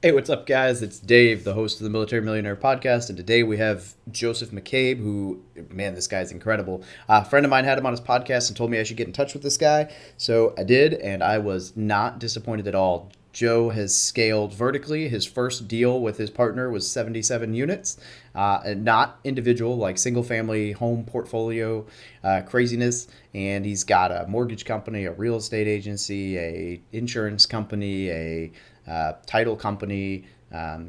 Hey, what's up, guys? It's Dave, the host of the Military Millionaire Podcast, and today we have Joseph McCabe, who, man, this guy's incredible. A friend of mine had him on his podcast and told me I should get in touch with this guy, so I did, and I was not disappointed at all. Joe has scaled vertically. His first deal with his partner was 77 units, and not individual, like single family home portfolio craziness. And he's got a mortgage company, a real estate agency, a insurance company, a title company.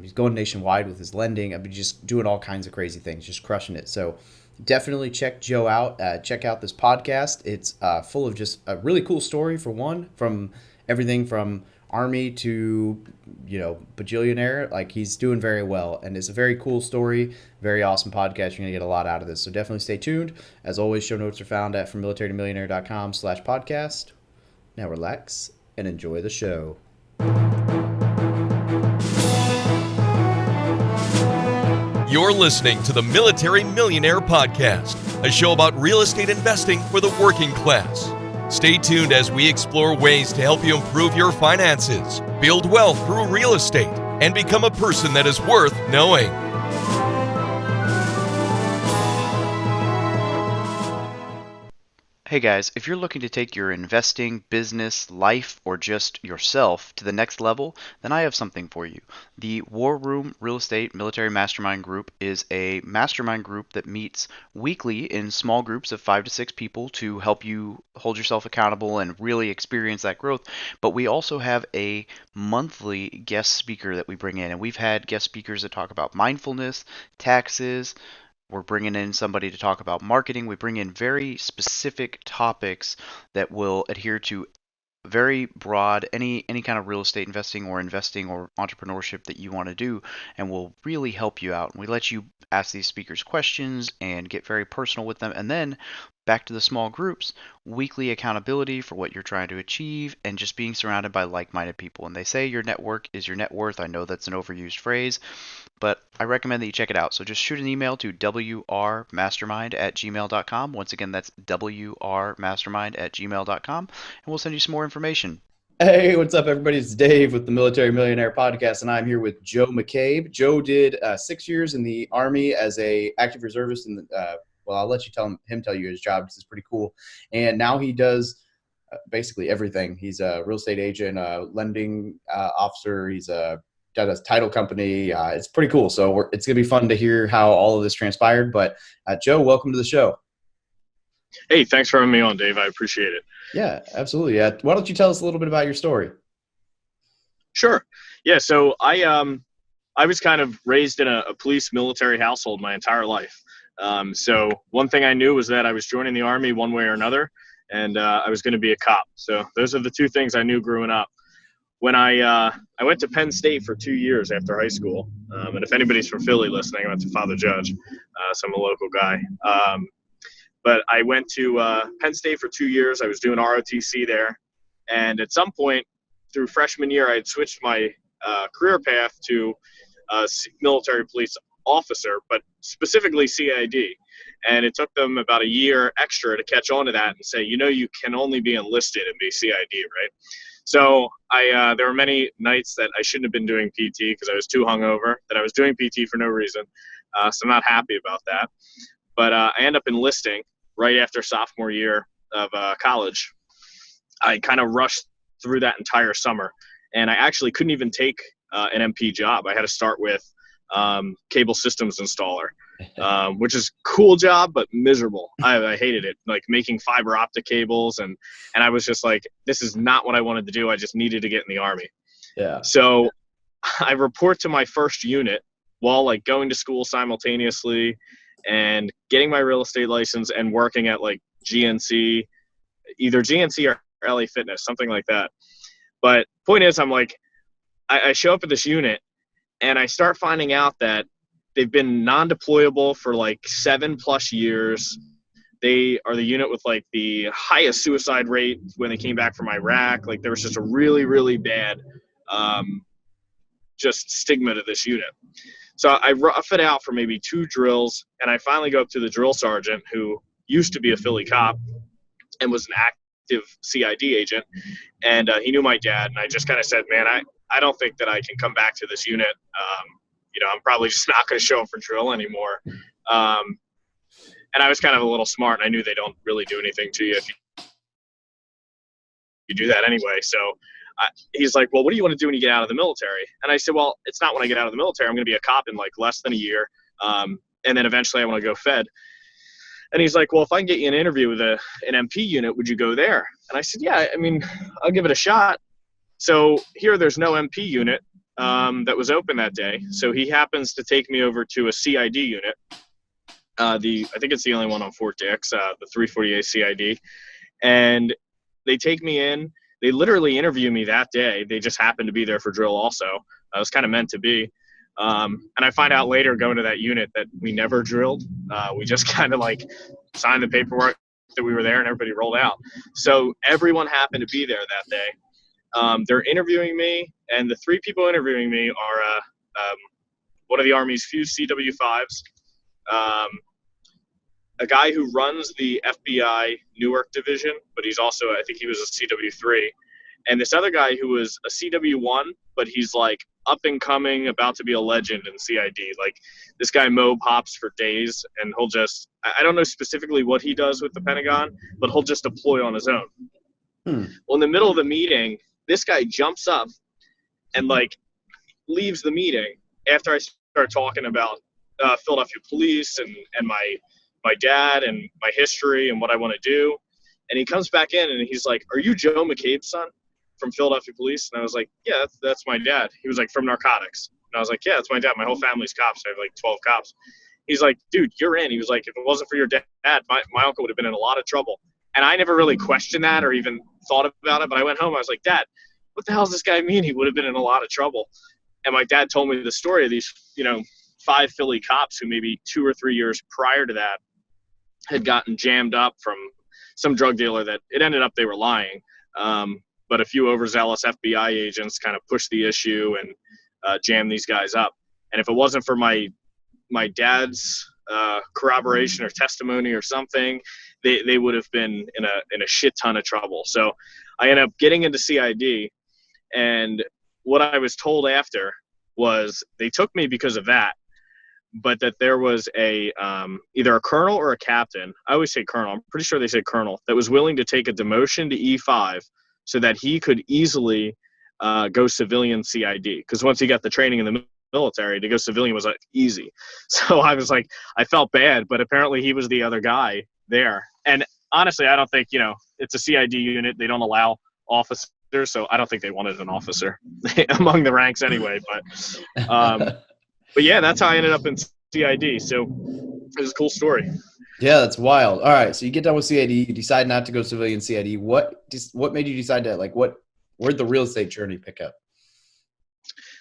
He's going nationwide with his lending. I mean, just doing all kinds of crazy things, just crushing it. So definitely check Joe out. Check out this podcast. It's full of just a really cool story, for one, from everything from Army to, bajillionaire. Like, he's doing very well, and it's a very cool story, very awesome podcast. You're going to get a lot out of this, so definitely stay tuned. As always, show notes are found at FromMilitaryToMillionaire.com/podcast. Now relax and enjoy the show. You're listening to the Military Millionaire Podcast, a show about real estate investing for the working class. Stay tuned as we explore ways to help you improve your finances, build wealth through real estate, and become a person that is worth knowing. Hey guys, if you're looking to take your investing, business, life, or just yourself to the next level, then I have something for you. The War Room Real Estate Military Mastermind Group is a mastermind group that meets weekly in small groups of 5 to 6 people to help you hold yourself accountable and really experience that growth. But we also have a monthly guest speaker that we bring in, and we've had guest speakers that talk about mindfulness, taxes. We're bringing in somebody to talk about marketing. We bring in very specific topics that will adhere to very broad, any kind of real estate investing or entrepreneurship that you want to do, and will really help you out. And we let you ask these speakers questions and get very personal with them. And then back to the small groups, weekly accountability for what you're trying to achieve, and just being surrounded by like-minded people. And they say your network is your net worth. I know that's an overused phrase, but I recommend that you check it out. So just shoot an email to wrmastermind@gmail.com. Once again, that's wrmastermind@gmail.com, and we'll send you some more information. Hey, what's up, everybody? It's Dave with the Military Millionaire Podcast, and I'm here with Joe McCabe. Joe did 6 years in the Army as a active reservist. Well, I'll let you tell you his job, because it's pretty cool. And now he does basically everything. He's a real estate agent, a lending officer. He's got a title company. It's pretty cool. So it's going to be fun to hear how all of this transpired. But Joe, welcome to the show. Hey, thanks for having me on, Dave. I appreciate it. Yeah, absolutely. Why don't you tell us a little bit about your story? Sure. Yeah. So I was kind of raised in a police military household my entire life. So one thing I knew was that I was joining the Army one way or another, and I was going to be a cop. So those are the two things I knew growing up. When I went to Penn State for 2 years after high school, and if anybody's from Philly listening, I went to Father Judge, so I'm a local guy. But I went to Penn State for 2 years. I was doing ROTC there. And at some point through freshman year, I had switched my career path to military police officer, but specifically CID. And it took them about a year extra to catch on to that and say, you can only be enlisted and be CID, right? So there were many nights that I shouldn't have been doing PT because I was too hungover, that I was doing PT for no reason. So I'm not happy about that. But I ended up enlisting right after sophomore year of college. I kind of rushed through that entire summer, and I actually couldn't even take an MP job. I had to start with cable systems installer, which is a cool job, but miserable. I hated it, like making fiber optic cables. And I was just like, this is not what I wanted to do. I just needed to get in the Army. Yeah. So I report to my first unit while like going to school simultaneously and getting my real estate license and working at like GNC, either GNC or LA Fitness, something like that. But point is, I'm like, I show up at this unit and I start finding out that they've been non-deployable for like 7+ years. They are the unit with like the highest suicide rate when they came back from Iraq. Like there was just a really, really bad just stigma to this unit. So I rough it out for maybe 2 drills, and I finally go up to the drill sergeant who used to be a Philly cop and was an CID agent, and he knew my dad. And I just kind of said, man, I don't think that I can come back to this unit. I'm probably just not going to show up for drill anymore. And I was kind of a little smart, and I knew they don't really do anything to you if you do that anyway. So he's like, well, what do you want to do when you get out of the military? And I said, well, it's not when I get out of the military. I'm going to be a cop in like less than a year. And then eventually I want to go Fed. And he's like, well, if I can get you an interview with an MP unit, would you go there? And I said, yeah, I mean, I'll give it a shot. So here there's no MP unit that was open that day. So he happens to take me over to a CID unit. I think it's the only one on Fort Dix, the 348 CID. And they take me in. They literally interview me that day. They just happened to be there for drill also. I was kind of meant to be. And I find out later going to that unit that we never drilled. We just kind of like signed the paperwork that we were there and everybody rolled out. So everyone happened to be there that day. They're interviewing me, and the three people interviewing me are one of the Army's few CW5s, a guy who runs the FBI Newark division, but he's also, I think he was a CW3, and this other guy who was a CW1, but he's like up and coming, about to be a legend in CID. Like this guy mob hops for days, and he'll just, I don't know specifically what he does with the Pentagon, but he'll just deploy on his own. Well, in the middle of the meeting, this guy jumps up and like leaves the meeting after I start talking about Philadelphia police and my dad and my history and what I want to do. And he comes back in and he's like, are you Joe McCabe's son from Philadelphia police? And I was like, yeah, that's my dad. He was like, from narcotics. And I was like, yeah, that's my dad. My whole family's cops. I have like 12 cops. He's like, dude, you're in. He was like, if it wasn't for your dad, my uncle would have been in a lot of trouble. And I never really questioned that or even thought about it. But I went home. I was like, Dad, what the hell does this guy mean? He would have been in a lot of trouble. And my dad told me the story of these, 5 Philly cops who maybe 2 or 3 years prior to that had gotten jammed up from some drug dealer that it ended up they were lying. But a few overzealous FBI agents kind of pushed the issue and jammed these guys up. And if it wasn't for my dad's corroboration or testimony or something, they would have been in a shit ton of trouble. So I ended up getting into CID, and what I was told after was they took me because of that, but that there was either a colonel or a captain. I always say colonel. I'm pretty sure they said colonel, that was willing to take a demotion to E5 so that he could easily go civilian CID. Because once he got the training in the military, to go civilian was easy. So I was like, I felt bad, but apparently he was the other guy there. And honestly, I don't think, it's a CID unit. They don't allow officers, so I don't think they wanted an officer among the ranks anyway. But yeah, that's how I ended up in CID. So it was a cool story. Yeah, that's wild. All right, so you get done with CID, you decide not to go civilian CID. What made you decide to, where'd the real estate journey pick up?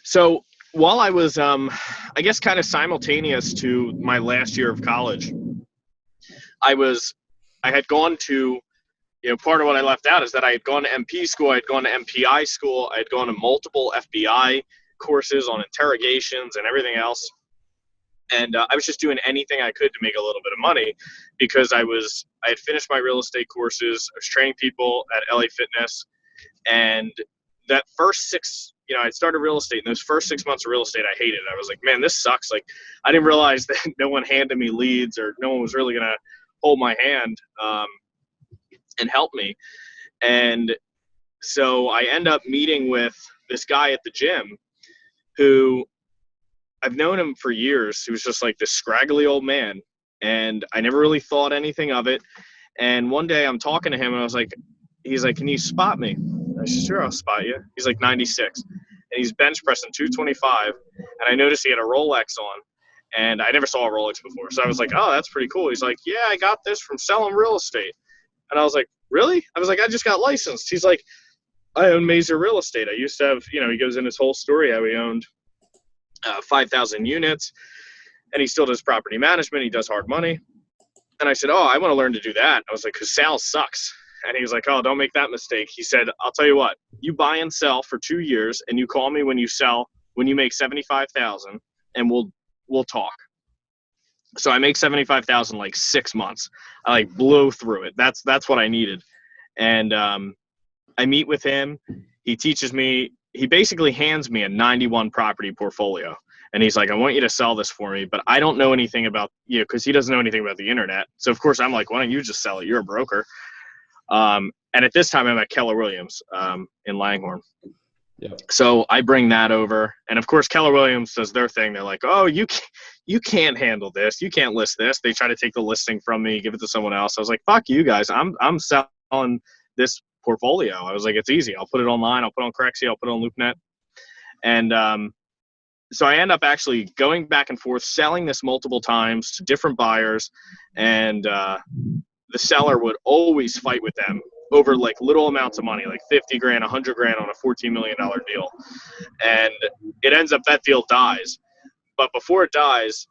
So while I was, I guess kind of simultaneous to my last year of college, I had gone to, part of what I left out is that I had gone to MP school, I had gone to MPI school, I had gone to multiple FBI courses on interrogations and everything else. And I was just doing anything I could to make a little bit of money because I had finished my real estate courses. I was training people at LA Fitness. And that first 6, I started real estate, and those first 6 months of real estate, I hated it. I was like, man, this sucks. Like, I didn't realize that no one handed me leads or no one was really going to hold my hand and help me. And so I end up meeting with this guy at the gym who I've known him for years. He was just like this scraggly old man, and I never really thought anything of it. And one day I'm talking to him, and I was like, he's like, can you spot me? I said, sure, I'll spot you. He's like 96, and he's bench pressing 225, and I noticed he had a Rolex on, and I never saw a Rolex before. So I was like, oh, that's pretty cool. He's like, yeah, I got this from selling real estate. And I was like, really? I was like, I just got licensed. He's like, I own Mazer Real Estate. I used to have, he goes in his whole story how he owned 5,000 units, and he still does property management. He does hard money. And I said, oh, I want to learn to do that. I was like, because sales sucks. And he was like, oh, don't make that mistake. He said, I'll tell you what, you buy and sell for 2 years, and you call me when you sell, when you make 75,000, and we'll talk. So I make 75,000 like 6 months. I blew through it. That's what I needed. And I meet with him. He teaches me. He basically hands me a 91 property portfolio. And he's like, I want you to sell this for me, but I don't know anything about you, because he doesn't know anything about the internet. So, of course, I'm like, why don't you just sell it? You're a broker. And at this time, I'm at Keller Williams in Langhorne. Yep. So I bring that over. And, of course, Keller Williams does their thing. They're like, oh, you can't handle this. You can't list this. They try to take the listing from me, give it to someone else. I was like, fuck you guys. I'm selling this portfolio. I was like, it's easy. I'll put it online. I'll put it on Corexia. I'll put it on LoopNet. And so I end up actually going back and forth, selling this multiple times to different buyers. And the seller would always fight with them over like little amounts of money, like 50 grand, 100 grand on a $14 million deal. And it ends up that deal dies. But before it dies,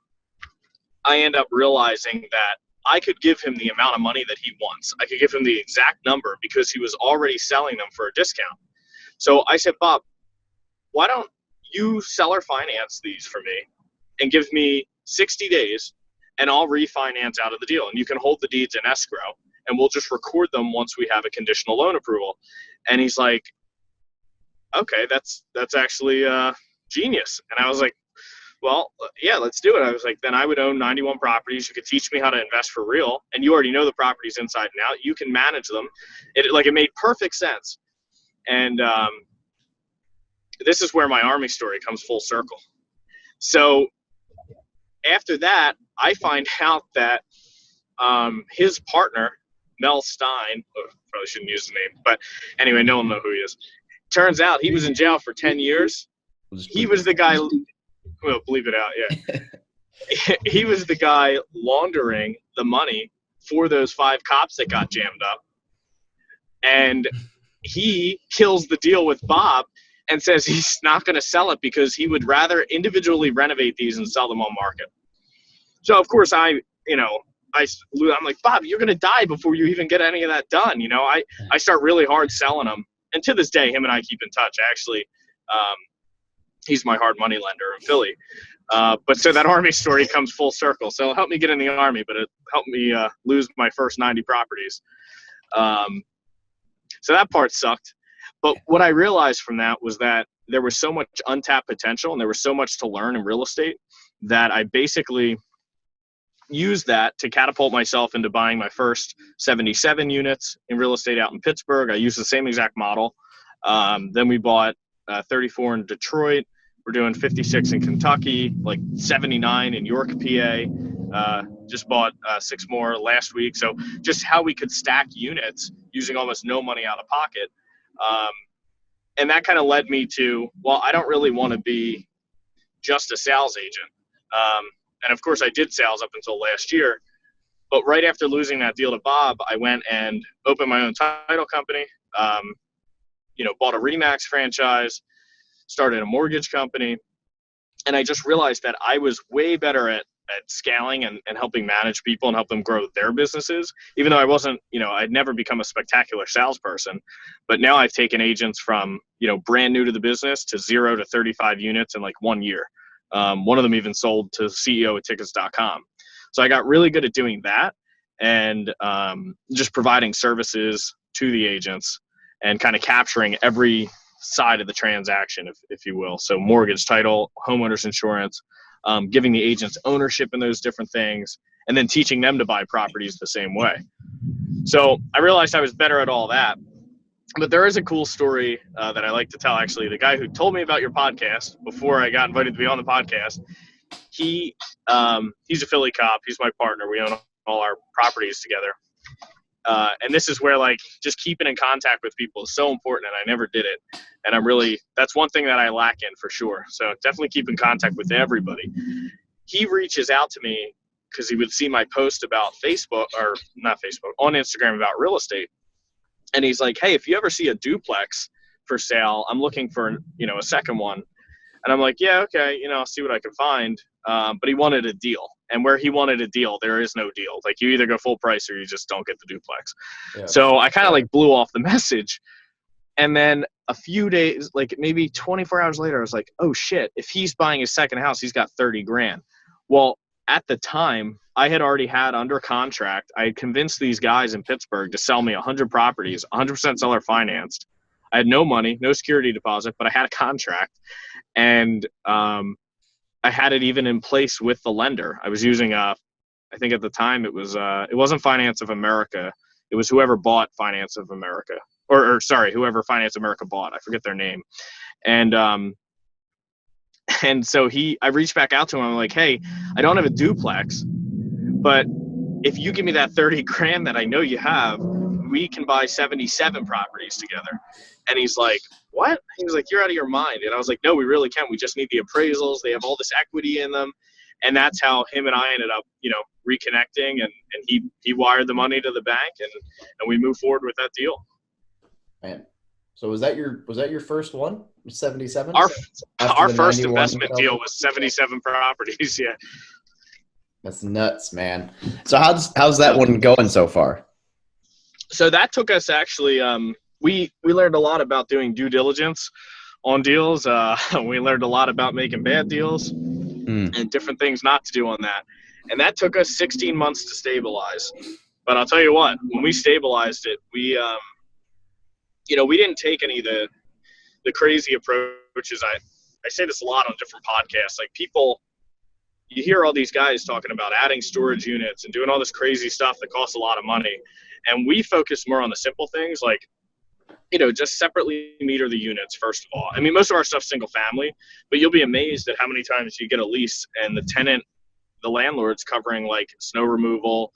I end up realizing that I could give him the amount of money that he wants. I could give him the exact number because he was already selling them for a discount. So I said, Bob, why don't you seller finance these for me and give me 60 days and I'll refinance out of the deal. And you can hold the deeds in escrow and we'll just record them once we have a conditional loan approval. And he's like, okay, that's actually genius. And I was like, well, yeah, let's do it. I was like, then I would own 91 properties. You could teach me how to invest for real. And you already know the properties inside and out. You can manage them. It made perfect sense. And this is where my Army story comes full circle. So after that, I find out that his partner, Mel Stein, probably shouldn't use the name, but anyway, no one will know who he is. Turns out he was in jail for 10 years. He was the guy, well, bleep it out, yeah. He was the guy laundering the money for those 5 cops that got jammed up. And he kills the deal with Bob and says he's not going to sell it because he would rather individually renovate these and sell them on market. So, of course, I'm like, Bob, you're going to die before you even get any of that done. I start really hard selling them. And to this day, him and I keep in touch. Actually, he's my hard money lender in Philly. But so that Army story comes full circle. So it helped me get in the Army, but it helped me lose my first 90 properties. So that part sucked. But what I realized from that was that there was so much untapped potential and there was so much to learn in real estate that I basically used that to catapult myself into buying my first 77 units in real estate out in Pittsburgh. I used the same exact model. Then we bought 34 in Detroit. We're doing 56 in Kentucky, like 79 in York, PA. Just bought 6 more last week. So just how we could stack units using almost no money out of pocket. And that kind of led me to, well, I don't really want to be just a sales agent. And of course I did sales up until last year, but right after losing that deal to Bob, I went and opened my own title company, bought a RE/MAX franchise, started a mortgage company. And I just realized that I was way better at scaling and helping manage people and help them grow their businesses, even though I wasn't, I'd never become a spectacular salesperson. But now I've taken agents from, brand new to the business to 0 to 35 units in like 1 year. One of them even sold to CEO at tickets.com. So I got really good at doing that and just providing services to the agents and kind of capturing every side of the transaction, if you will. So mortgage, title, homeowners insurance, giving the agents ownership in those different things, and then teaching them to buy properties the same way. So I realized I was better at all that. But there is a cool story that I like to tell, actually. The guy who told me about your podcast before I got invited to be on the podcast, he's a Philly cop. He's my partner. We own all our properties together. And this is where, just keeping in contact with people is so important, and I never did it. And that's one thing that I lack in for sure. So definitely keep in contact with everybody. He reaches out to me because he would see my post about on Instagram about real estate. And he's like, hey, if you ever see a duplex for sale, I'm looking for, a second one. And I'm like, yeah, okay, I'll see what I can find. But he wanted a deal. And where he wanted a deal, there is no deal. Like, you either go full price or you just don't get the duplex. Yeah. So I kind of blew off the message. And then a few days, maybe 24 hours later, I was like, oh shit, if he's buying his second house, he's got 30 grand. Well, at the time, I had already had under contract. I had convinced these guys in Pittsburgh to sell me 100 properties, 100% seller financed. I had no money, no security deposit, but I had a contract. And I had it even in place with the lender. I was using, I think at the time it wasn't Finance of America. It was whoever bought Finance of America. Or sorry, whoever Finance America bought. I forget their name. And so I reached back out to him. I'm like, hey, I don't have a duplex, but if you give me that 30 grand that I know you have, we can buy 77 properties together. And he's like, what? He was like, you're out of your mind. And I was like, no, we really can. We just need the appraisals. They have all this equity in them. And that's how him and I ended up, reconnecting, and he wired the money to the bank, and we moved forward with that deal. Man. So was that your first one? 77? Our first investment deal was 77 properties. Yeah. That's nuts, man. So how's that one going so far? So that took us actually, we learned a lot about doing due diligence on deals. We learned a lot about making bad deals and different things not to do on that. And that took us 16 months to stabilize. But I'll tell you what, when we stabilized it, we didn't take any of the crazy approaches. I say this a lot on different podcasts. Like, people, you hear all these guys talking about adding storage units and doing all this crazy stuff that costs a lot of money. And we focus more on the simple things, like, just separately meter the units, first of all. I mean, most of our stuff's single family, but you'll be amazed at how many times you get a lease and the landlord's covering like snow removal,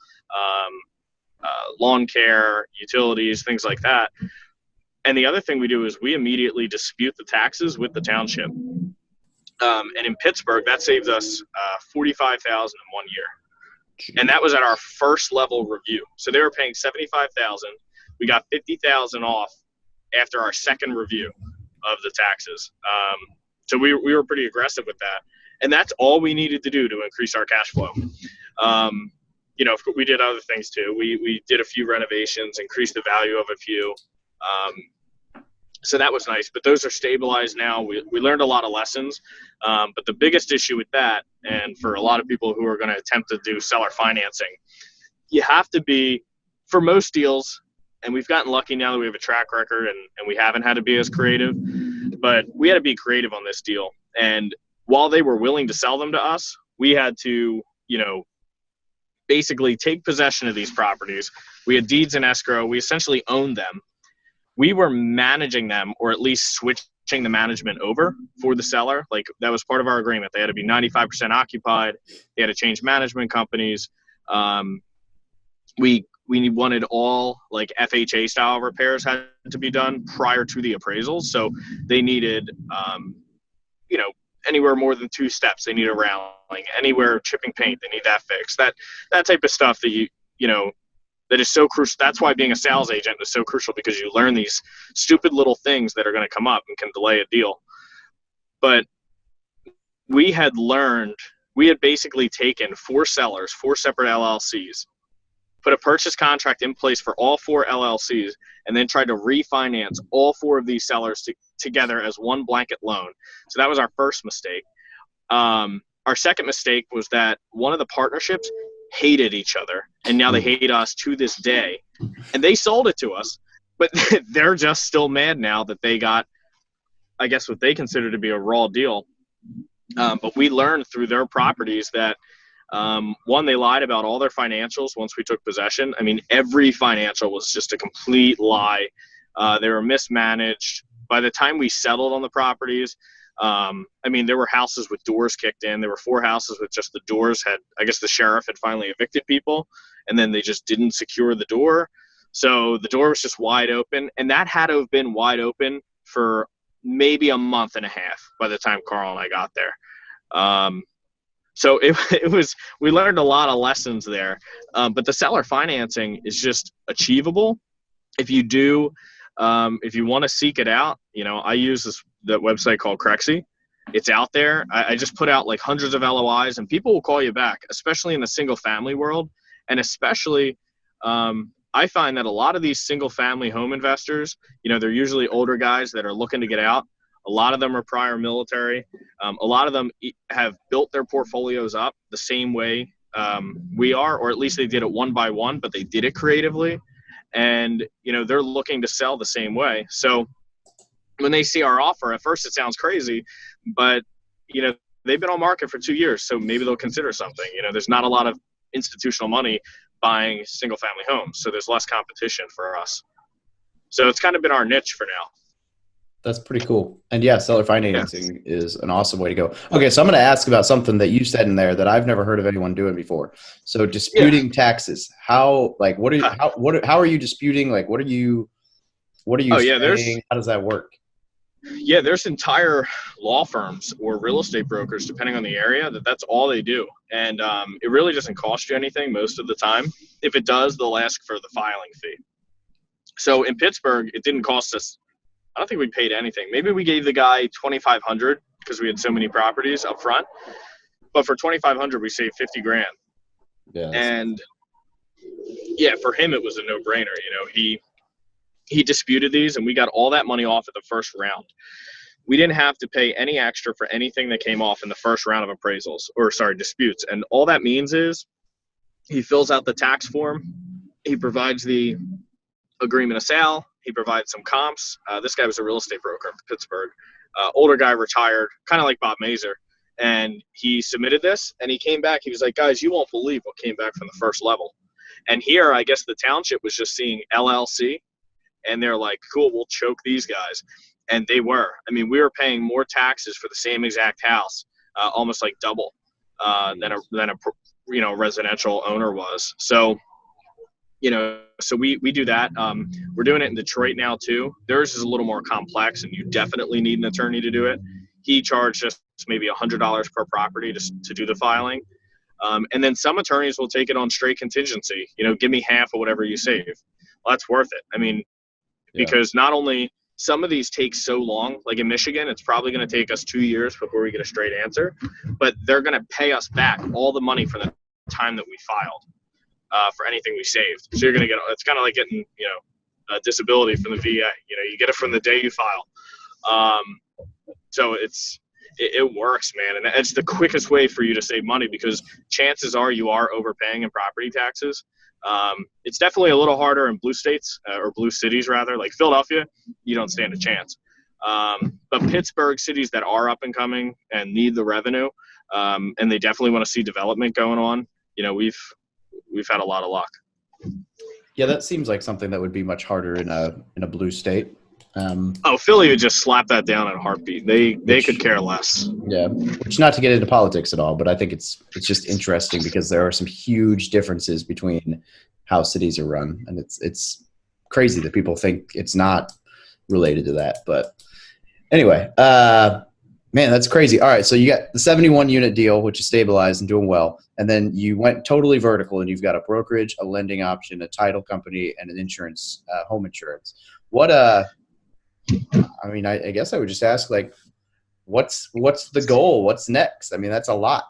lawn care, utilities, things like that. And the other thing we do is we immediately dispute the taxes with the township. And in Pittsburgh, that saved us $45,000 in 1 year. And that was at our first level review. So they were paying $75,000. We got $50,000 off after our second review of the taxes. So we were pretty aggressive with that. And that's all we needed to do to increase our cash flow. We did other things too. We did a few renovations, increased the value of a few. So that was nice, but those are stabilized now. We learned a lot of lessons, but the biggest issue with that, and for a lot of people who are going to attempt to do seller financing, you have to be, for most deals, and we've gotten lucky now that we have a track record and we haven't had to be as creative, but we had to be creative on this deal. And while they were willing to sell them to us, we had to, basically take possession of these properties. We had deeds in escrow. We essentially owned them. We were managing them, or at least switching the management over for the seller. Like, that was part of our agreement. They had to be 95% occupied. They had to change management companies. We wanted all like FHA style repairs had to be done prior to the appraisals. So they needed, anywhere more than 2 steps. They need a railing, anywhere chipping paint, they need that fixed. That type of stuff that that is so crucial. That's why being a sales agent is so crucial, because you learn these stupid little things that are going to come up and can delay a deal. But we had basically taken 4 sellers, 4 separate LLCs, put a purchase contract in place for all 4 LLCs, and then tried to refinance all 4 of these sellers together as one blanket loan. So that was our first mistake. Our second mistake was that one of the partnerships hated each other, and now they hate us to this day. And they sold it to us, but they're just still mad now that they got, I guess, what they consider to be a raw deal. But we learned through their properties that, one, they lied about all their financials once we took possession. I mean, every financial was just a complete lie. They were mismanaged. By the time we settled on the properties, there were houses with doors kicked in. There were 4 houses with just the doors I guess the sheriff had finally evicted people, and then they just didn't secure the door. So the door was just wide open, and that had to have been wide open for maybe a month and a half by the time Carl and I got there. So we learned a lot of lessons there. But the seller financing is just achievable if you do. If you want to seek it out, I use that website called Crexy. It's out there. I just put out like hundreds of LOIs, and people will call you back, especially in the single family world. And especially, I find that a lot of these single family home investors, they're usually older guys that are looking to get out. A lot of them are prior military. A lot of them have built their portfolios up the same way we are, or at least they did it one by one, but they did it creatively. And, they're looking to sell the same way. So when they see our offer, at first it sounds crazy, but, they've been on market for 2 years, so maybe they'll consider something. There's not a lot of institutional money buying single family homes, so there's less competition for us. So it's kind of been our niche for now. That's pretty cool. And yeah, seller financing is an awesome way to go. Okay, so I'm going to ask about something that you said in there that I've never heard of anyone doing before. So disputing taxes. How are you disputing? Like, what are you saying? How does that work? Yeah, there's entire law firms or real estate brokers, depending on the area, that's all they do. And it really doesn't cost you anything most of the time. If it does, they'll ask for the filing fee. So in Pittsburgh, it didn't cost us, I don't think we paid anything. Maybe we gave the guy $2,500 because we had so many properties up front. But for $2,500, we saved $50,000. Yeah. And yeah, for him, it was a no-brainer. He disputed these, and we got all that money off at the first round. We didn't have to pay any extra for anything that came off in the first round of disputes. And all that means is he fills out the tax form. He provides the agreement of sale. He provides some comps. This guy was a real estate broker in Pittsburgh. Older guy, retired, kind of like Bob Mazer. And he submitted this, and he came back. He was like, guys, you won't believe what came back from the first level. And here, I guess the township was just seeing LLC. And they're like, cool, we'll choke these guys. And they were. I mean, we were paying more taxes for the same exact house, almost like double than a residential owner was. So, so we do that. We're doing it in Detroit now too. Theirs is a little more complex, and you definitely need an attorney to do it. He charged us maybe $100 per property to do the filing. And then some attorneys will take it on straight contingency. Give me half of whatever you save. Well, that's worth it. I mean, because not only some of these take so long, like in Michigan, it's probably going to take us 2 years before we get a straight answer, but they're going to pay us back all the money for the time that we filed for anything we saved. So you're going to get, it's kind of like getting, a disability from the VA. You get it from the day you file. So it works, man. And it's the quickest way for you to save money, because chances are you are overpaying in property taxes. It's definitely a little harder in blue states or blue cities rather, like Philadelphia. You don't stand a chance. But Pittsburgh, cities that are up and coming and need the revenue, and they definitely want to see development going on. We've had a lot of luck. Yeah, that seems like something that would be much harder in a blue state. Philly would just slap that down in a heartbeat. They could care less. Yeah, which, not to get into politics at all, but I think it's just interesting because there are some huge differences between how cities are run, and it's crazy that people think it's not related to that. But anyway, man, that's crazy. All right, so you got the 71 unit deal, which is stabilized and doing well, and then you went totally vertical, and you've got a brokerage, a lending option, a title company, and an insurance, home insurance. What I mean, I guess I would just ask, like, what's the goal? What's next? I mean, that's a lot.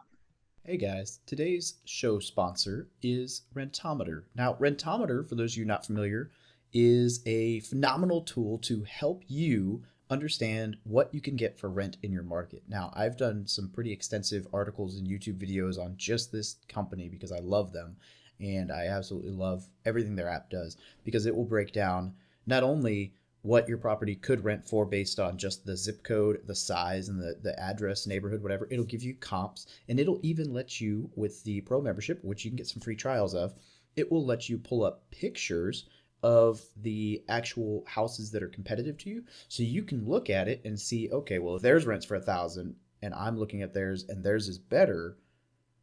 Hey guys, today's show sponsor is Rentometer. Now, Rentometer, for those of you not familiar, is a phenomenal tool to help you understand what you can get for rent in your market. Now, I've done some pretty extensive articles and YouTube videos on just this company because I love them, and I absolutely love everything their app does, because it will break down not only what your property could rent for based on just the zip code, the size, and the address, neighborhood, whatever. It'll give you comps, and it'll even let you, with the pro membership, which you can get some free trials of, it will let you pull up pictures of the actual houses that are competitive to you. So you can look at it and see, okay, well, if theirs rents for $1,000 and I'm looking at theirs and theirs is better,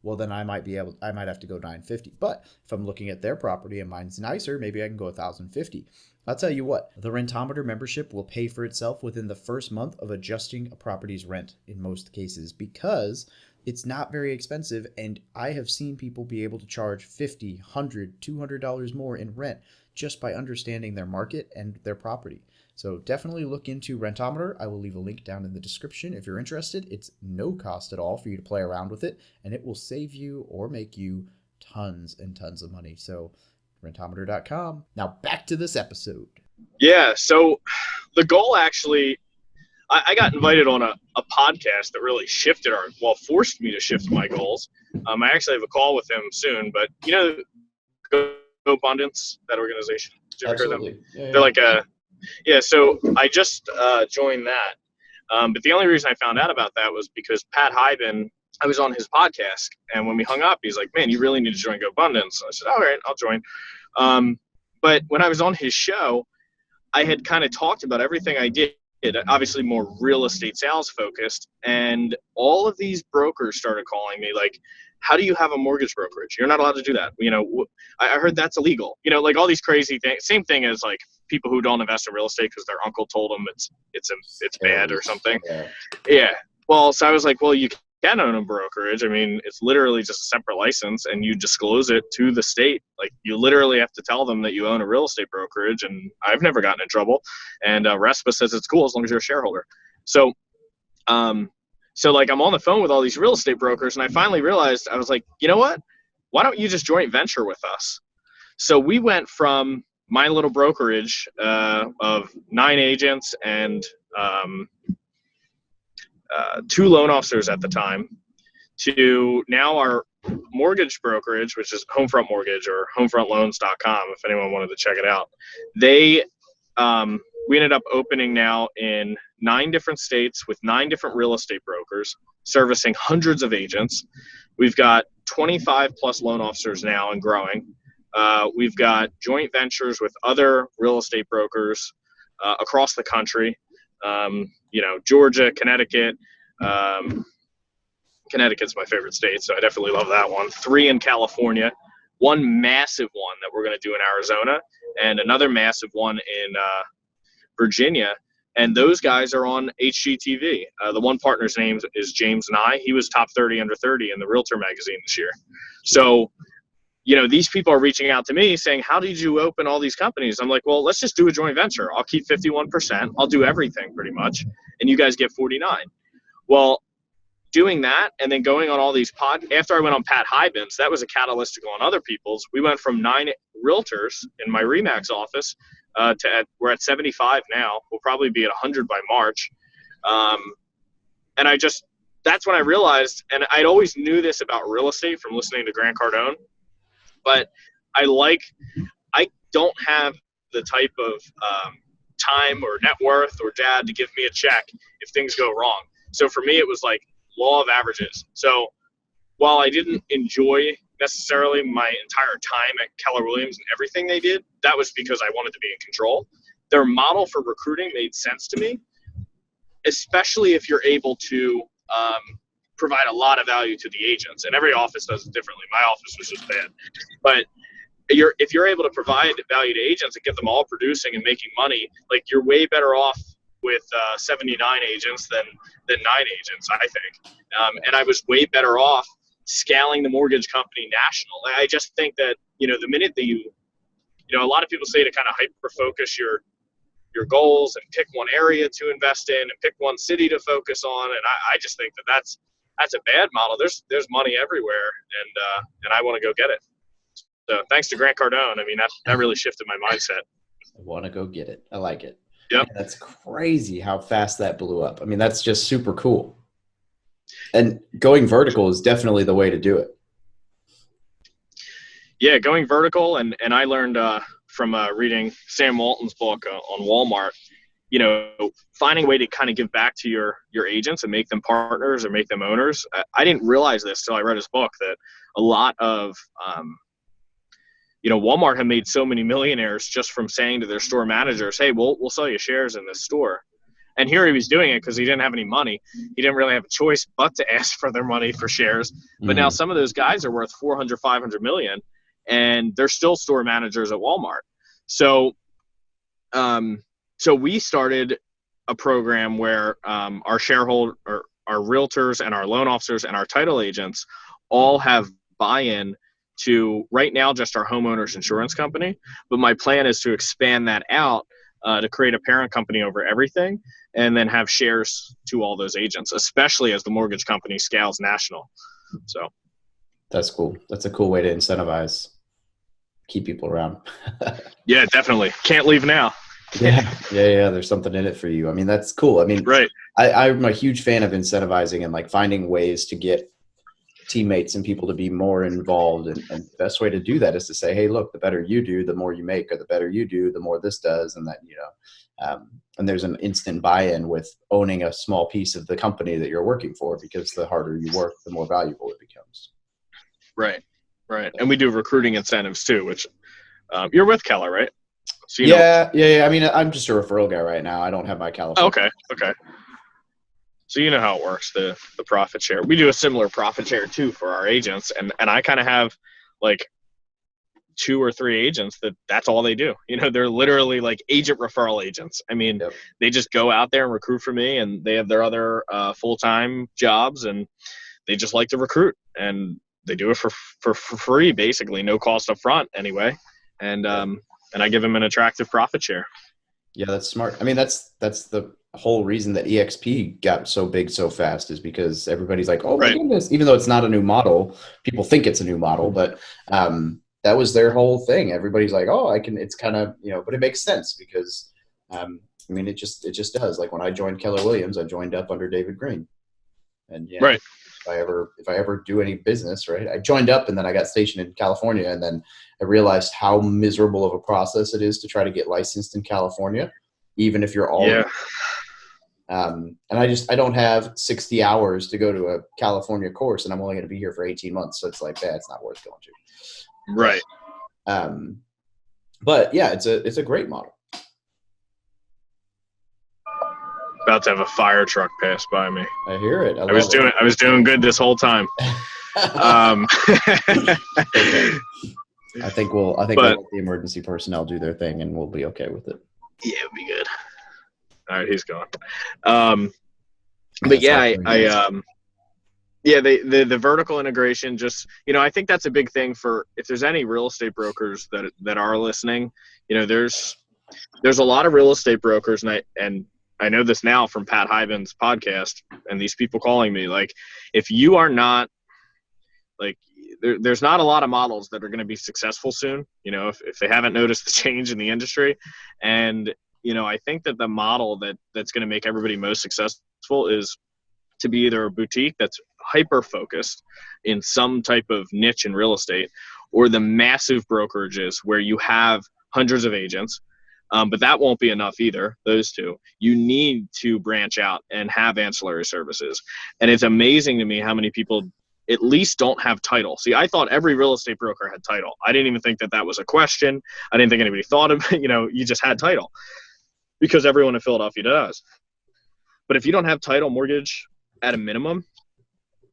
well, then I might have to go $950. But if I'm looking at their property and mine's nicer, maybe I can go $1,050. I'll tell you what, the Rentometer membership will pay for itself within the first month of adjusting a property's rent in most cases, because it's not very expensive, and I have seen people be able to charge $50, $100, $200 more in rent just by understanding their market and their property. So definitely look into Rentometer. I will leave a link down in the description if you're interested. It's no cost at all for you to play around with it, and it will save you or make you tons and tons of money. So Rentometer.com. Now back to this episode. Yeah, so the goal, actually, I got invited on a podcast that really forced me to shift my goals. I actually have a call with him soon, but Go Abundance, that organization. Did you ever hear them? Yeah, They're like so I just joined that. But the only reason I found out about that was because Pat Hyben, I was on his podcast, and when we hung up, he's like, "Man, you really need to join Go Abundance." I said, "All right, I'll join." But when I was on his show, I had kind of talked about everything I did, obviously more real estate sales focused, and all of these brokers started calling me like, "How do you have a mortgage brokerage? You're not allowed to do that. I heard that's illegal." Like all these crazy things. Same thing as like people who don't invest in real estate because their uncle told them it's bad or something. Yeah. Well, so I was like, well, you can own a brokerage. I mean, it's literally just a separate license, and you disclose it to the state. Like, you literally have to tell them that you own a real estate brokerage, and I've never gotten in trouble. And RESPA says it's cool as long as you're a shareholder. So, like, I'm on the phone with all these real estate brokers, and I finally realized, I was like, you know what? Why don't you just joint venture with us? So we went from my little brokerage of 9 agents and 2 loan officers at the time to now our mortgage brokerage, which is Homefront Mortgage or homefrontloans.com, if anyone wanted to check it out. We ended up opening now in 9 different states with 9 different real estate brokers servicing hundreds of agents. We've got 25 plus loan officers now and growing. We've got joint ventures with other real estate brokers across the country. Georgia, Connecticut. Connecticut's my favorite state, so I definitely love that one. 3 in California, 1 massive one that we're going to do in Arizona, and another massive one in Virginia. And those guys are on HGTV. The one partner's name is James Nye. He was top 30 under 30 in the Realtor magazine this year. So, these people are reaching out to me saying, how did you open all these companies? I'm like, well, let's just do a joint venture. I'll keep 51%. I'll do everything pretty much. And you guys get 49. Well, doing that and then going on all these after I went on Pat Hyben's, that was a catalyst to go on other people's. We went from 9 realtors in my Remax office we're at 75 now. We'll probably be at 100 by March. And that's when I realized, and I'd always knew this about real estate from listening to Grant Cardone, but I don't have the type of time or net worth or dad to give me a check if things go wrong. So for me, it was like law of averages. So while I didn't enjoy necessarily my entire time at Keller Williams and everything they did, that was because I wanted to be in control. Their model for recruiting made sense to me, especially if you're able to provide a lot of value to the agents. And every office does it differently. My office was just bad. But if you're able to provide value to agents and get them all producing and making money, like, you're way better off with 79 agents than 9 agents, I think. And I was way better off scaling the mortgage company national. I just think that, the minute that a lot of people say to kind of hyper-focus your goals and pick one area to invest in and pick one city to focus on. And I just think that that's a bad model. There's money everywhere, and I want to go get it. So thanks to Grant Cardone, I mean, that really shifted my mindset. I want to go get it. I like it. Yep. Man, that's crazy how fast that blew up. I mean, that's just super cool. And going vertical is definitely the way to do it. Yeah, going vertical. And I learned from reading Sam Walton's book on Walmart, finding a way to kind of give back to your agents and make them partners or make them owners. I didn't realize this till I read his book, that a lot of Walmart had made so many millionaires just from saying to their store managers, hey, we'll sell you shares in this store. And here he was doing it because he didn't have any money. He didn't really have a choice but to ask for their money for shares. But now some of those guys are worth 400, 500 million, and they're still store managers at Walmart. So we started a program where our shareholder, or our realtors and our loan officers and our title agents all have buy-in to, right now, just our homeowners insurance company. But my plan is to expand that out to create a parent company over everything, and then have shares to all those agents, especially as the mortgage company scales national. So that's cool. That's a cool way to incentivize, keep people around. Yeah, definitely. Can't leave now. Yeah. There's something in it for you. I mean, that's cool. I mean, Right. I'm a huge fan of incentivizing and like finding ways to get teammates and people to be more involved. And the best way to do that is to say, hey, look, the better you do, the more you make, or the better you do, the more this does. And that, and there's an instant buy-in with owning a small piece of the company that you're working for, because the harder you work, the more valuable it becomes. Right. And we do recruiting incentives too, which you're with Keller, right? So yeah. I mean, I'm just a referral guy right now. I don't have my California. Okay. So you know how it works, the profit share. We do a similar profit share too for our agents, and I kind of have like 2 or 3 agents that's all they do. They're literally like agent referral agents. I mean, Yep. They just go out there and recruit for me, and they have their other full-time jobs, and they just like to recruit, and they do it for free, basically, no cost up front anyway. And I give them an attractive profit share. Yeah, that's smart. I mean, that's the whole reason that EXP got so big so fast, is because everybody's like, oh my goodness, even though it's not a new model, people think it's a new model, but that was their whole thing. Everybody's like, oh, it's kind of, but it makes sense because, I mean, it just does. Like when I joined Keller Williams, I joined up under David Green. And right. If I ever do any business, right, I joined up and then I got stationed in California, and then I realized how miserable of a process it is to try to get licensed in California, even if you're all. Yeah. And I don't have 60 hours to go to a California course, and I'm only going to be here for 18 months. So it's like, it's not worth going to. Right. But yeah, it's a great model. About to have a fire truck pass by me. I hear it. I was doing good this whole time. Okay. I think we'll let the emergency personnel do their thing, and we'll be okay with it. Yeah, it'll be good. All right, he's gone. But yeah, the vertical integration, just, I think that's a big thing for, if there's any real estate brokers that are listening, there's a lot of real estate brokers, and I know this now from Pat Hyben's podcast and these people calling me, like, if you are not, like, there's not a lot of models that are going to be successful soon, if they haven't noticed the change in the industry. And, I think that the model that's going to make everybody most successful is to be either a boutique that's hyper-focused in some type of niche in real estate, or the massive brokerages where you have hundreds of agents. But that won't be enough either, those two. You need to branch out and have ancillary services. And it's amazing to me how many people at least don't have title. See, I thought every real estate broker had title. I didn't even think that was a question. I didn't think anybody thought of it. You just had title because everyone in Philadelphia does. But if you don't have title, mortgage at a minimum,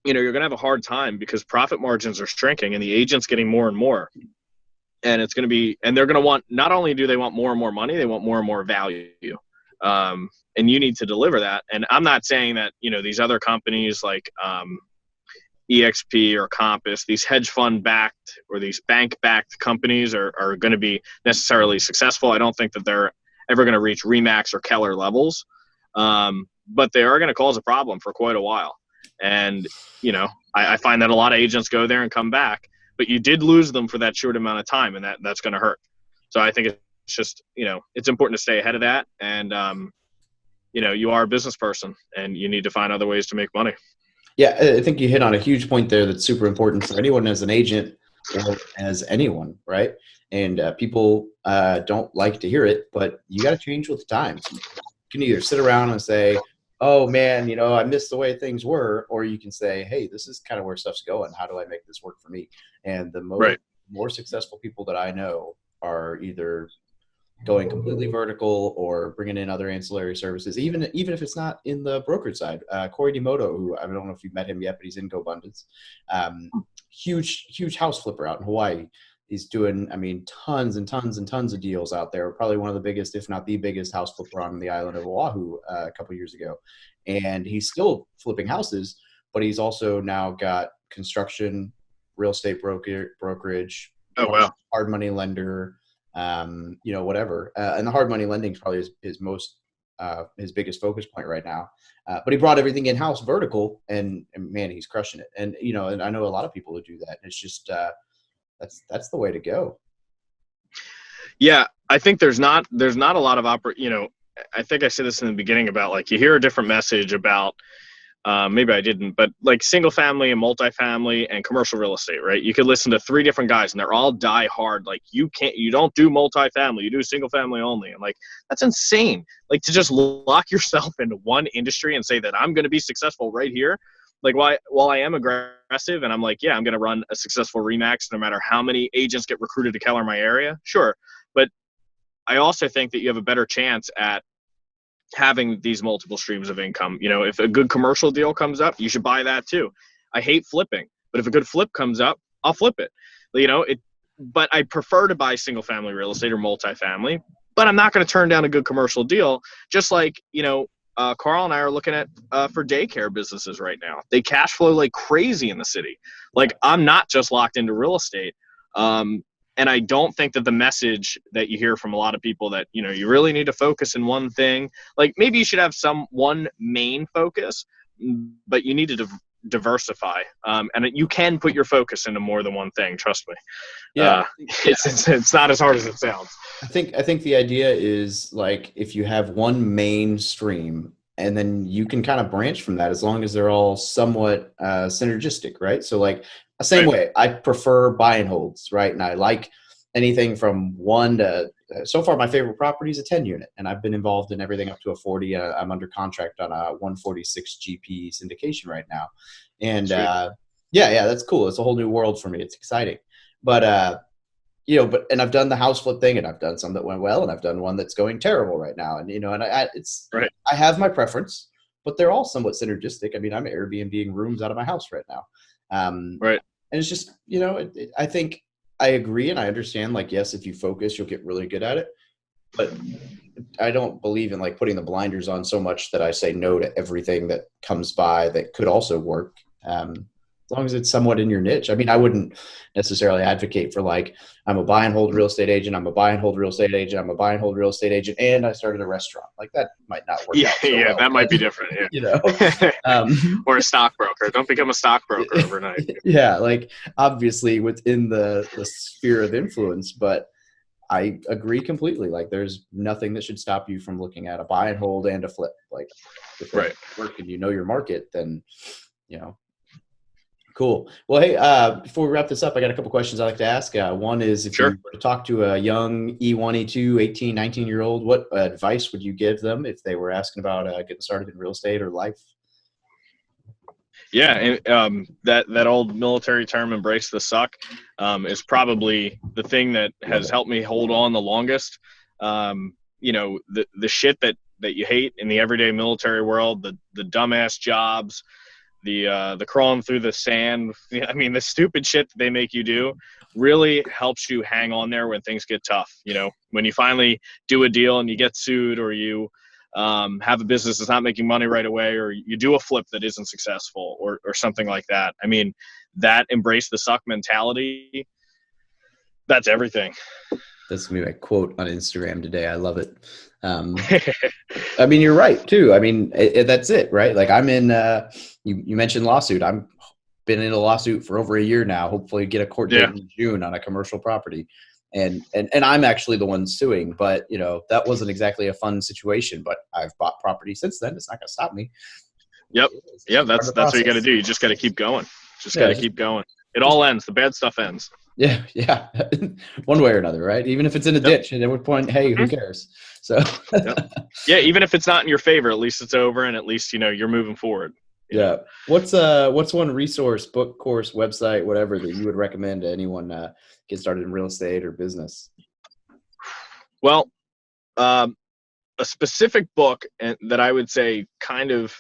you're going to have a hard time, because profit margins are shrinking and the agent's getting more and more. And it's going to be, and they're going to want, not only do they want more and more money, they want more and more value. And you need to deliver that. And I'm not saying that, these other companies like EXP or Compass, these hedge fund backed or these bank backed companies are going to be necessarily successful. I don't think that they're ever going to reach Remax or Keller levels. But they are going to cause a problem for quite a while. And, I find that a lot of agents go there and come back, but you did lose them for that short amount of time, and that's going to hurt. So I think it's just, it's important to stay ahead of that. And, you are a business person and you need to find other ways to make money. Yeah, I think you hit on a huge point there that's super important for anyone as an agent or as anyone, right? And people don't like to hear it, but you got to change with the times. You can either sit around and say, oh man, I missed the way things were, or you can say, hey, this is kind of where stuff's going. How do I make this work for me? And the more successful people that I know are either going completely vertical or bringing in other ancillary services, even if it's not in the brokerage side. Corey DeMoto, who I don't know if you've met him yet, but he's in GoBundance. Huge house flipper out in Hawaii. He's doing, tons and tons and tons of deals out there. Probably one of the biggest, if not the biggest, house flipper on the island of Oahu a couple of years ago. And he's still flipping houses, but he's also now got construction, real estate brokerage, hard money lender, whatever. And the hard money lending is probably his biggest focus point right now. But he brought everything in-house vertical, and man, he's crushing it. And, and I know a lot of people who do that. It's just, that's the way to go. Yeah. I think there's not a lot of I think I said this in the beginning about like you hear a different message about maybe I didn't, but like single family and multifamily and commercial real estate, right? You could listen to 3 different guys and they're all die hard. Like you don't do multifamily, you do single family only. And like, that's insane. Like to just lock yourself into one industry and say that I'm going to be successful right here. Like while I am aggressive and I'm like, yeah, I'm going to run a successful Remax no matter how many agents get recruited to color my area. Sure. But I also think that you have a better chance at having these multiple streams of income. You know, if a good commercial deal comes up, you should buy that too. I hate flipping, but if a good flip comes up, I'll flip it. You know, but I prefer to buy single family real estate or multifamily, but I'm not going to turn down a good commercial deal. Just like, you know, Carl and I are looking at for daycare businesses right now. They cash flow like crazy in the city. Like I'm not just locked into real estate. And I don't think that the message that you hear from a lot of people that, you know, you really need to focus in one thing, like maybe you should have one main focus, but you need to diversify. And you can put your focus into more than one thing. Trust me. Yeah. It's not as hard as it sounds. I think the idea is like if you have one main stream and then you can kind of branch from that as long as they're all somewhat synergistic, right? So like the same way, I prefer buy and holds, right? And I like anything from 1 to so far my favorite property is a 10 unit, and I've been involved in everything up to a 40. I'm under contract on a 146 GP syndication right now, and yeah, that's cool. It's a whole new world for me. It's exciting, but you know, and I've done the house flip thing, and I've done some that went well, and I've done one that's going terrible right now. And, you know, and I have my preference, but they're all somewhat synergistic. I mean, I'm Airbnb-ing rooms out of my house right now. And it's just, you know, I think I agree. And I understand, like, yes, if you focus, you'll get really good at it, but I don't believe in like putting the blinders on so much that I say no to everything that comes by that could also work. As long as it's somewhat in your niche. I mean, I wouldn't necessarily advocate for like, I'm a buy and hold real estate agent. I'm a buy and hold real estate agent. I'm a buy and hold real estate agent. And I started a restaurant. Like that might not work. Yeah. Out so well, that might be different. Yeah. You know, or a stockbroker. Don't become a stockbroker overnight. Yeah. Like obviously within the sphere of influence, but I agree completely. Like there's nothing that should stop you from looking at a buy and hold and a flip. Like if it work and you know your market, then, you know. Cool. Well, hey, before we wrap this up, I got a couple questions I'd like to ask. One is if you were to talk to a young E1, E2, 18, 19-year-old, what advice would you give them if they were asking about getting started in real estate or life? Yeah, and that old military term, embrace the suck, is probably the thing that has helped me hold on the longest. You know, the shit that you hate in the everyday military world, the dumbass jobs, the crawling through the sand. I mean, the stupid shit that they make you do really helps you hang on there when things get tough. You know, when you finally do a deal and you get sued, or you have a business that's not making money right away, or you do a flip that isn't successful, or something like that. I mean, that embrace the suck mentality, that's everything. That's gonna be my quote on Instagram today. I love it. I mean, you're right too. I mean, that's it, right? Like I'm in, you mentioned lawsuit. I'm been in a lawsuit for over a year now, hopefully get a court date in June on a commercial property. And I'm actually the one suing, but you know, that wasn't exactly a fun situation, but I've bought property since then. It's not going to stop me. Yep. Yeah. That's what you got to do. You just got to keep going. Got to keep going. It all ends. The bad stuff ends. Yeah. Yeah. One way or another, right? Even if it's in a ditch, and at one point, hey, who cares? So yeah. Even if it's not in your favor, at least it's over. And at least, you know, you're moving forward. Yeah. What's one resource, book, course, website, whatever that you would recommend to anyone get started in real estate or business? Well, a specific book that I would say kind of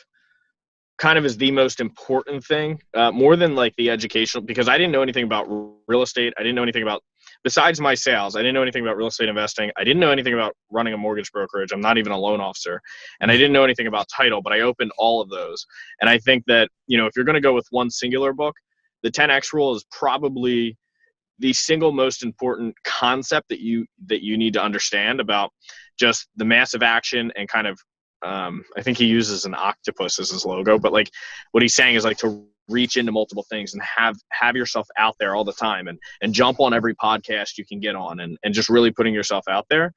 is the most important thing, more than like the educational, because I didn't know anything about real estate. I didn't know anything about, besides my sales, I didn't know anything about real estate investing. I didn't know anything about running a mortgage brokerage. I'm not even a loan officer. And I didn't know anything about title, but I opened all of those. And I think that, you know, if you're going to go with one singular book, the 10X rule is probably the single most important concept that you need to understand about just the massive action and kind of, I think he uses an octopus as his logo, but like what he's saying is like to reach into multiple things and have yourself out there all the time, and jump on every podcast you can get on, and just really putting yourself out there.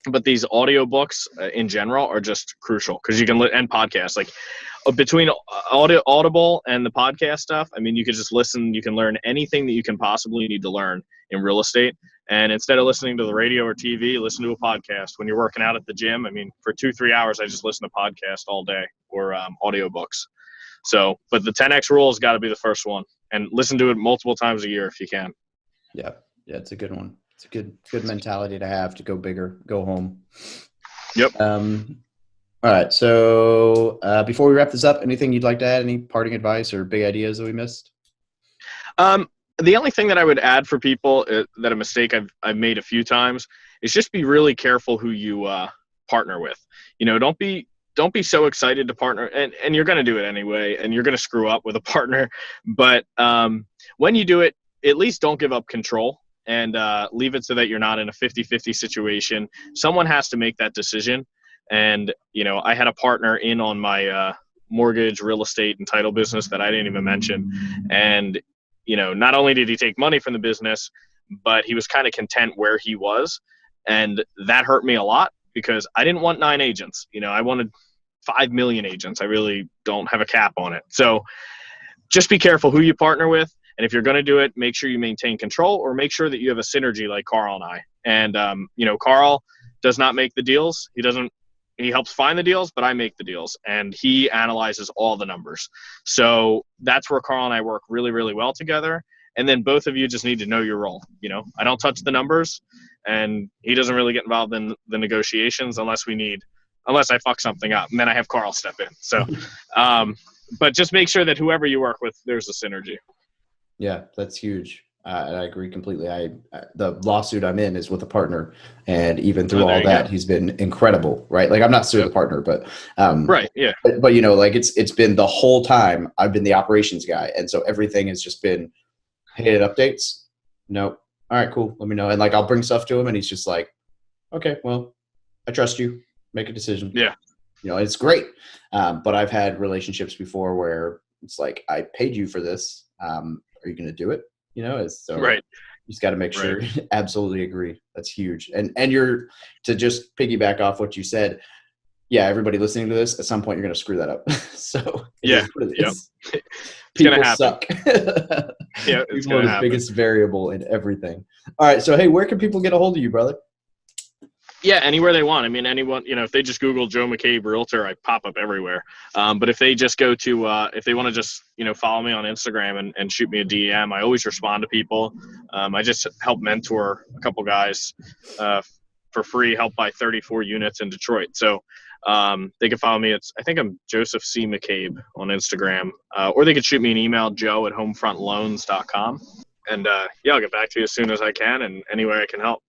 But these audiobooks in general are just crucial, because you can and podcasts, like between Audible and the podcast stuff, I mean, you could just listen, you can learn anything that you can possibly need to learn in real estate. And instead of listening to the radio or TV, listen to a podcast. When you're working out at the gym, I mean, for 2-3 hours, I just listen to podcasts all day, or audiobooks. So, but the 10X rule has got to be the first one, and listen to it multiple times a year if you can. Yeah, it's a good one. It's a good mentality to have, to go bigger, go home. Yep. All right. So before we wrap this up, anything you'd like to add? Any parting advice or big ideas that we missed? The only thing that I would add for people that a mistake I've made a few times is just be really careful who you partner with. You know, don't be so excited to partner, and you're going to do it anyway, and you're going to screw up with a partner. But when you do it, at least don't give up control, and leave it so that you're not in a 50-50 situation. Someone has to make that decision. And, you know, I had a partner in on my mortgage, real estate, and title business that I didn't even mention. And, you know, not only did he take money from the business, but he was kind of content where he was. And that hurt me a lot, because I didn't want 9 agents. You know, I wanted 5 million agents. I really don't have a cap on it. So just be careful who you partner with. And if you're going to do it, make sure you maintain control, or make sure that you have a synergy like Carl and I. And, you know, Carl does not make the deals. He helps find the deals, but I make the deals, and he analyzes all the numbers. So that's where Carl and I work really, really well together. And then both of you just need to know your role. You know, I don't touch the numbers, and he doesn't really get involved in the negotiations unless I fuck something up, and then I have Carl step in. So, but just make sure that whoever you work with, there's a synergy. Yeah, that's huge. I agree completely. The lawsuit I'm in is with a partner, and even through all that, he's been incredible, right? Like, I'm not suing the partner, but right, yeah. But you know, like it's been the whole time I've been the operations guy, and so everything has just been, hey, it updates. Nope. All right, cool. Let me know. And like, I'll bring stuff to him, and he's just like, okay, well, I trust you. Make a decision. Yeah. You know, it's great. But I've had relationships before where it's like, I paid you for this. Are you going to do it? You know, so right. You just got to make sure. Right. Absolutely agree. That's huge. And you're, to just piggyback off what you said. Yeah. Everybody listening to this, at some point, you're going to screw that up. So yeah. It's going to happen. Suck. Yeah. It's going to happen. The biggest variable in everything. All right. So, hey, where can people get a hold of you, brother? Yeah, anywhere they want. I mean, anyone, you know, if they just Google Joe McCabe Realtor, I pop up everywhere. But if they just go to, if they want to just, you know, follow me on Instagram and shoot me a DM, I always respond to people. I just help mentor a couple guys for free, help buy 34 units in Detroit. So they can follow me. I think I'm Joseph C. McCabe on Instagram. Or they could shoot me an email, joe@homefrontloans.com. And yeah, I'll get back to you as soon as I can, and anywhere I can help.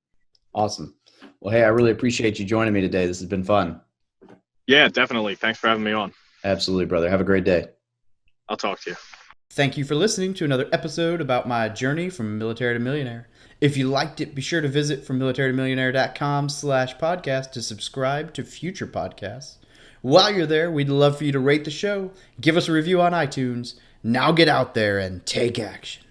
Awesome. Well, hey, I really appreciate you joining me today. This has been fun. Yeah, definitely. Thanks for having me on. Absolutely, brother. Have a great day. I'll talk to you. Thank you for listening to another episode about my journey from military to millionaire. If you liked it, be sure to visit FromMilitaryToMillionaire.com/podcast to subscribe to future podcasts. While you're there, we'd love for you to rate the show, give us a review on iTunes. Now get out there and take action.